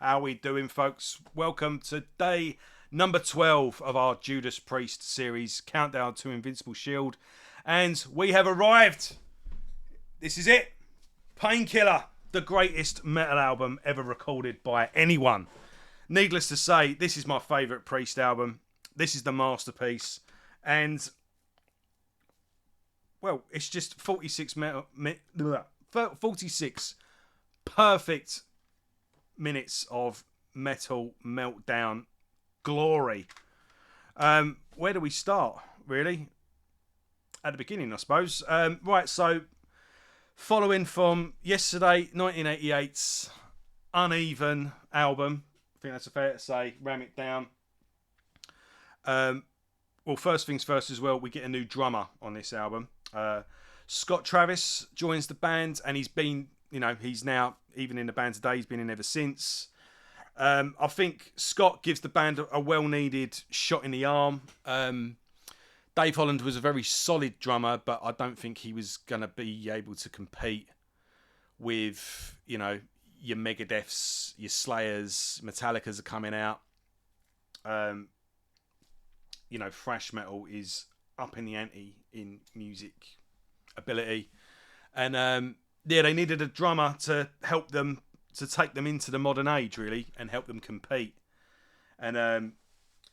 How we doing, folks? Welcome to day number 12 of our Judas Priest series, Countdown to Invincible Shield. And we have arrived. This is it. Painkiller, the greatest metal album ever recorded by anyone. Needless to say, this is my favourite Priest album. This is the masterpiece. And, well, it's just 46 perfect minutes of metal meltdown glory. Where do we start, really? At the beginning, I suppose. Right, so following from yesterday, 1988's Uneven album, I think that's fair to say, Ram It Down. Well, first things first as well, we get a new drummer on this album. Scott Travis joins the band, and he's been, he's now, even in the band today, he's been in ever since. I think Scott gives the band a well-needed shot in the arm. Dave Holland was a very solid drummer, but I don't think he was going to be able to compete with, your Megadeths, your Slayers, Metallicas are coming out. Thrash metal is up in the ante in music ability. And, they needed a drummer to help them, to take them into the modern age, really, and help them compete. And,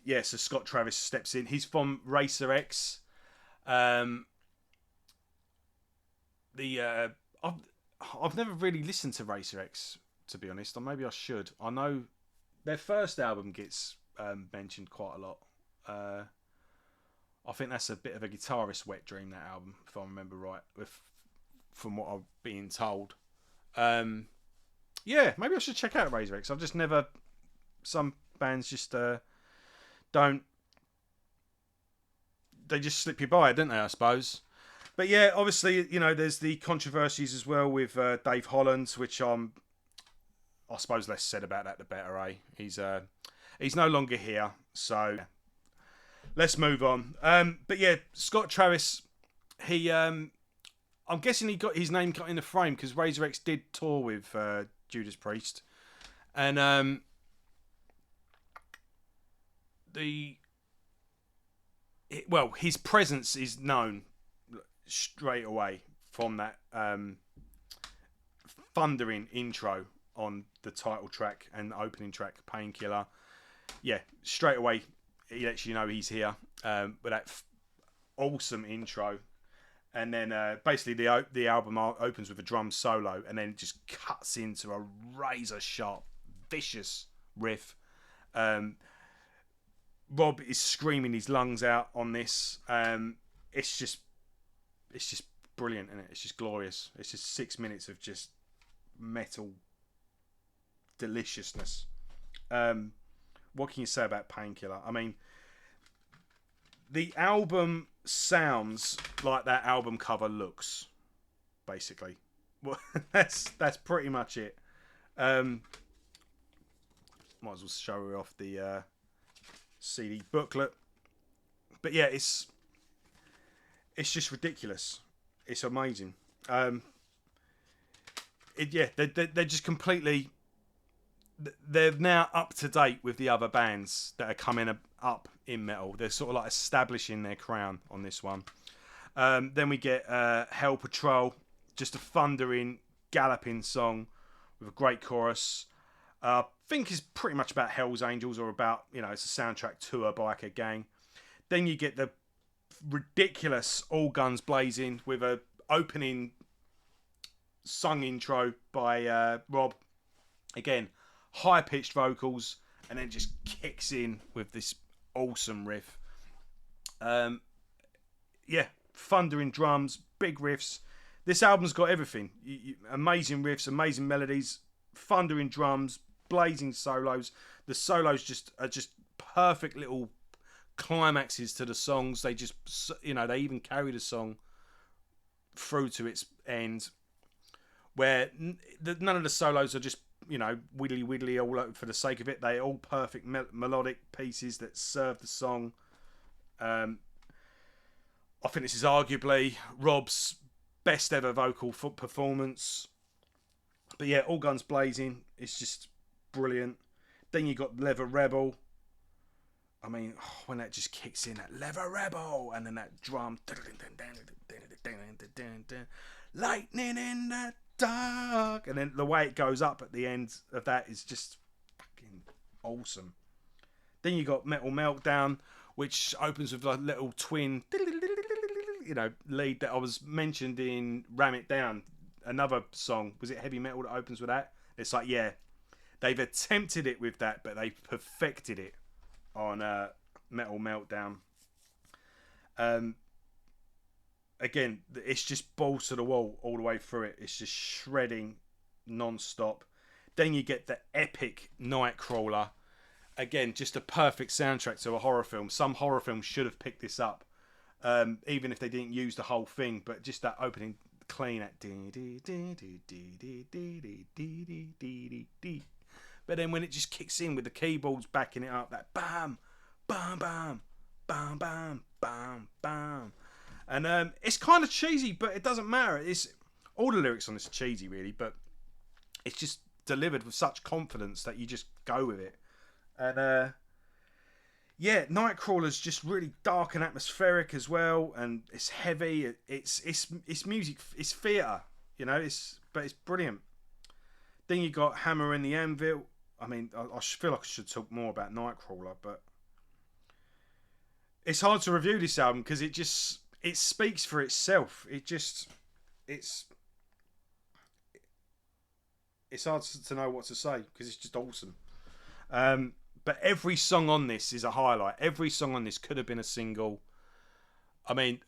so Scott Travis steps in. He's from Racer X. I've never really listened to Racer X, to be honest, or maybe I should. I know their first album gets mentioned quite a lot. I think that's a bit of a guitarist wet dream, that album, if I remember right, from what I've been told. Maybe I should check out Razor X. I've just never... Some bands just don't... They just slip you by, don't they, I suppose? But yeah, obviously, there's the controversies as well with Dave Holland, which I suppose less said about that, the better, eh? He's no longer here, so... Let's move on. But yeah, Scott Travis, he... I'm guessing he got his name cut in the frame because Razor X did tour with Judas Priest. And his presence is known straight away from that thundering intro on the title track and the opening track, Painkiller. Yeah, straight away he lets you know he's here with that awesome intro. And then basically the album opens with a drum solo and then just cuts into a razor sharp, vicious riff. Rob is screaming his lungs out on this. It's just brilliant, isn't it? It's just glorious. It's just 6 minutes of just metal deliciousness. What can you say about Painkiller? I mean, the album sounds like that album cover looks, basically. Well, that's pretty much it. Might as well show her off the CD booklet. But yeah, it's just ridiculous. It's amazing. They're just completely... They're now up to date with the other bands that are coming up in metal. They're sort of like establishing their crown on this one. Then we get Hell Patrol, just a thundering, galloping song with a great chorus. I think it's pretty much about Hell's Angels, or about, it's a soundtrack to a biker gang. Then you get the ridiculous All Guns Blazing with a opening sung intro by Rob. Again, high-pitched vocals, and then just kicks in with this awesome riff. Thundering drums, big riffs. This album's got everything. Amazing riffs, amazing melodies, thundering drums, blazing solos. The solos are just perfect little climaxes to the songs. They just, they even carry the song through to its end, where none of the solos are just widdly all for the sake of it. They're all perfect melodic pieces that serve the song. I think this is arguably Rob's best ever vocal performance. But yeah, All Guns Blazing is just brilliant. Then you got Leather Rebel. I mean, when that just kicks in, that Leather Rebel, and then that drum, lightning in the dark, and then the way it goes up at the end of that is just fucking awesome. Then you got Metal Meltdown, which opens with a little twin, lead that I was mentioned in Ram It Down. Another song, was it Heavy Metal that opens with that? It's like, yeah, they've attempted it with that, but they perfected it on Metal Meltdown. Again, it's just balls to the wall all the way through it. It's just shredding non-stop. Then you get the epic Nightcrawler. Again, just a perfect soundtrack to a horror film. Some horror films should have picked this up, even if they didn't use the whole thing. But just that opening clean at but then when it just kicks in with the keyboards backing it up, that bam, bam, bam, bam, bam, bam, bam. And it's kind of cheesy, but it doesn't matter. It's all the lyrics on this are cheesy, really, but it's just delivered with such confidence that you just go with it. And yeah, Nightcrawler's just really dark and atmospheric as well, and it's heavy. It's music. It's theatre, but it's brilliant. Then you got Hammer and the Anvil. I mean, I feel like I should talk more about Nightcrawler, but it's hard to review this album because it speaks for itself. It's hard to know what to say because it's just awesome. But every song on this is a highlight. Every song on this could have been a single. I mean,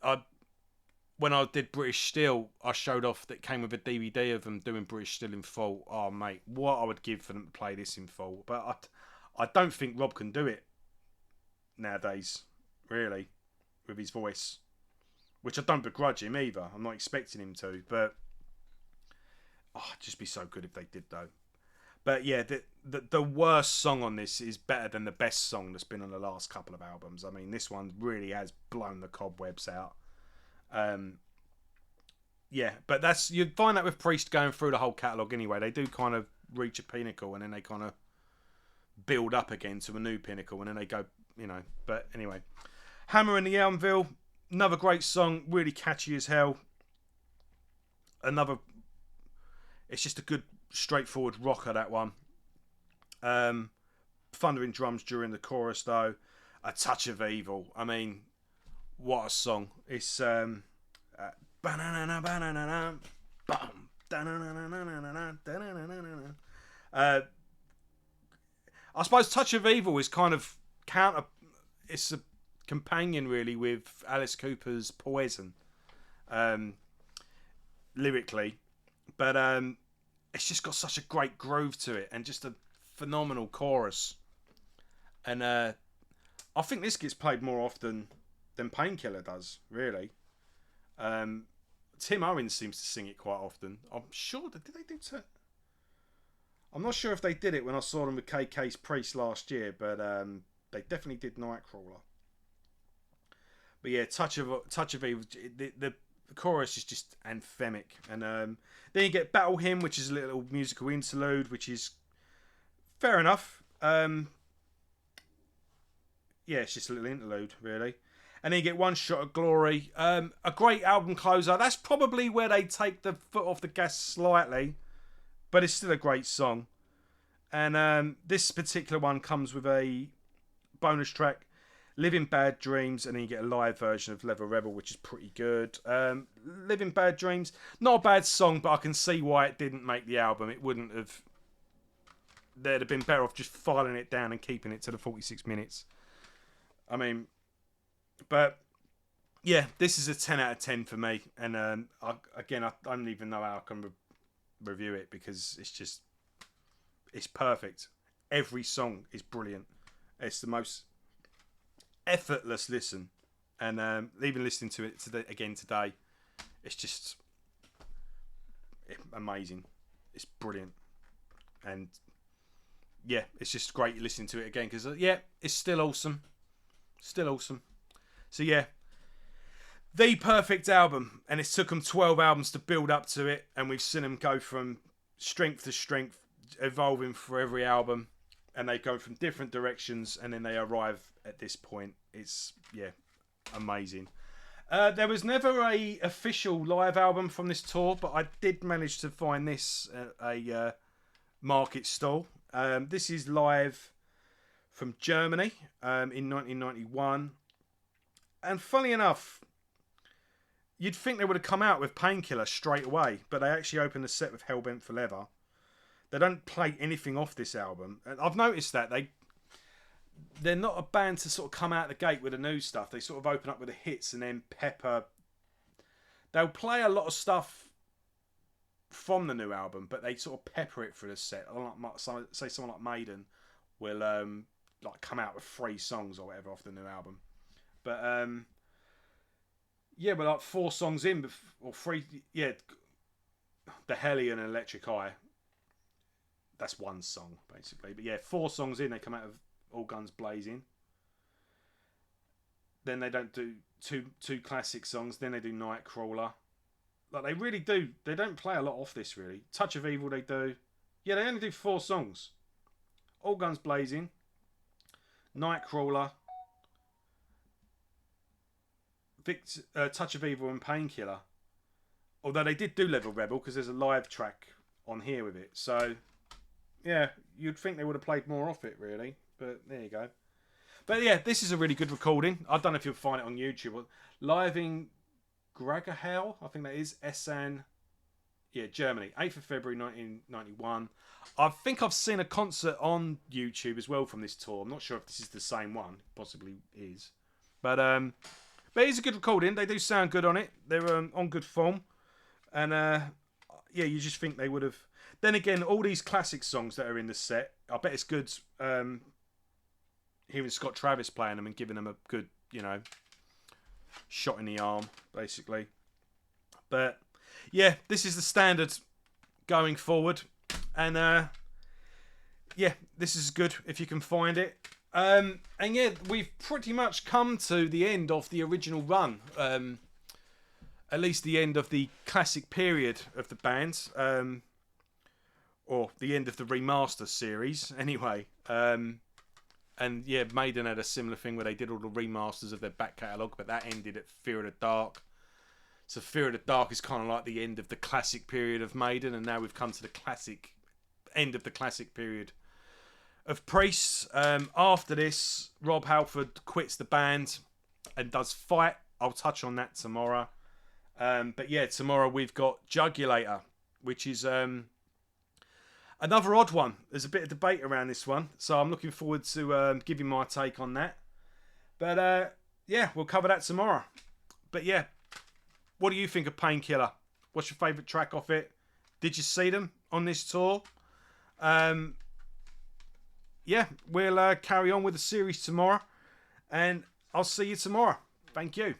when I did British Steel, I showed off that came with a DVD of them doing British Steel in full. Oh, mate, what I would give for them to play this in full. But I don't think Rob can do it nowadays, really, with his voice. Which I don't begrudge him either. I'm not expecting him to. But it'd just be so good if they did, though. But yeah, the worst song on this is better than the best song that's been on the last couple of albums. I mean, this one really has blown the cobwebs out. Yeah, but you'd find that with Priest going through the whole catalogue anyway. They do kind of reach a pinnacle and then they kind of build up again to a new pinnacle and then they go, But anyway, Hammer and the Anvil, another great song, really catchy as hell. It's just a good, straightforward rocker, that one. Thundering drums during the chorus, though. A touch of evil. I mean, what a song. It's I suppose Touch of Evil is kind of it's a companion really with Alice Cooper's Poison, lyrically, but it's just got such a great groove to it and just a phenomenal chorus. And I think this gets played more often than Painkiller does, really. Tim Owens seems to sing it quite often. I'm sure did they do it? I'm not sure if they did it when I saw them with KK's Priest last year, but they definitely did Nightcrawler. But yeah, Touch of Evil. The chorus is just anthemic, and then you get Battle Hymn, which is a little musical interlude, which is fair enough. Yeah, it's just a little interlude, really. And then you get One Shot of Glory, a great album closer. That's probably where they take the foot off the gas slightly, but it's still a great song. And this particular one comes with a bonus track, Living Bad Dreams, and then you get a live version of Leather Rebel, which is pretty good. Living Bad Dreams, not a bad song, but I can see why it didn't make the album. It wouldn't have. They'd have been better off just filing it down and keeping it to the 46 minutes. I mean, but yeah, this is a 10 out of 10 for me. And I don't even know how I can review it because it's perfect. Every song is brilliant. It's the most effortless listen, and even listening to it again today, it's just amazing. It's brilliant, and yeah, it's just great listening to it again because it's still awesome. So yeah, the perfect album, and it took them 12 albums to build up to it, and we've seen them go from strength to strength, evolving for every album, and they go from different directions, and then they arrive at this point. It's amazing. There was never a official live album from this tour, but I did manage to find this at a market stall. This is live from Germany in 1991, and funny enough, you'd think they would have come out with Painkiller straight away, but they actually opened the set with Hellbent for Leather. They don't play anything off this album, and I've noticed that they're not a band to sort of come out the gate with the new stuff. They sort of open up with the hits and then pepper. They'll play a lot of stuff from the new album, but they sort of pepper it through the set. Say someone like Maiden will like come out with 3 songs or whatever off the new album, but we're like 4 songs in, or 3. Yeah, The Hellion and Electric Eye. That's 1 song basically, but yeah, 4 songs in, they come out of All Guns Blazing. Then they don't do two classic songs. Then they do Nightcrawler. Like they really do. They don't play a lot off this really. Touch of Evil they do. Yeah, they only do 4 songs. All Guns Blazing, Nightcrawler, Touch of Evil and Painkiller. Although they did do Level Rebel because there's a live track on here with it. So yeah, you'd think they would have played more off it really. But there you go. But yeah, this is a really good recording. I don't know if you'll find it on YouTube. Live in Gragahau, I think that is. Essen, Germany. 8th of February 1991. I think I've seen a concert on YouTube as well from this tour. I'm not sure if this is the same one. Possibly is. But it's a good recording. They do sound good on it. They're on good form. And you just think they would have. Then again, all these classic songs that are in the set, I bet it's good hearing Scott Travis playing them and giving them a good, shot in the arm, basically. But yeah, this is the standard going forward. And this is good if you can find it. And yeah, we've pretty much come to the end of the original run. At least the end of the classic period of the band. Or the end of the remaster series, anyway. And yeah, Maiden had a similar thing where they did all the remasters of their back catalogue, but that ended at Fear of the Dark. So Fear of the Dark is kind of like the end of the classic period of Maiden, and now we've come to the end of the classic period of Priest. After this, Rob Halford quits the band and does Fight. I'll touch on that tomorrow. But yeah, tomorrow we've got Jugulator, which is another odd one. There's a bit of debate around this one, so I'm looking forward to giving my take on that. But we'll cover that tomorrow. But yeah, what do you think of Painkiller? What's your favourite track off it? Did you see them on this tour? We'll carry on with the series tomorrow, and I'll see you tomorrow. Thank you.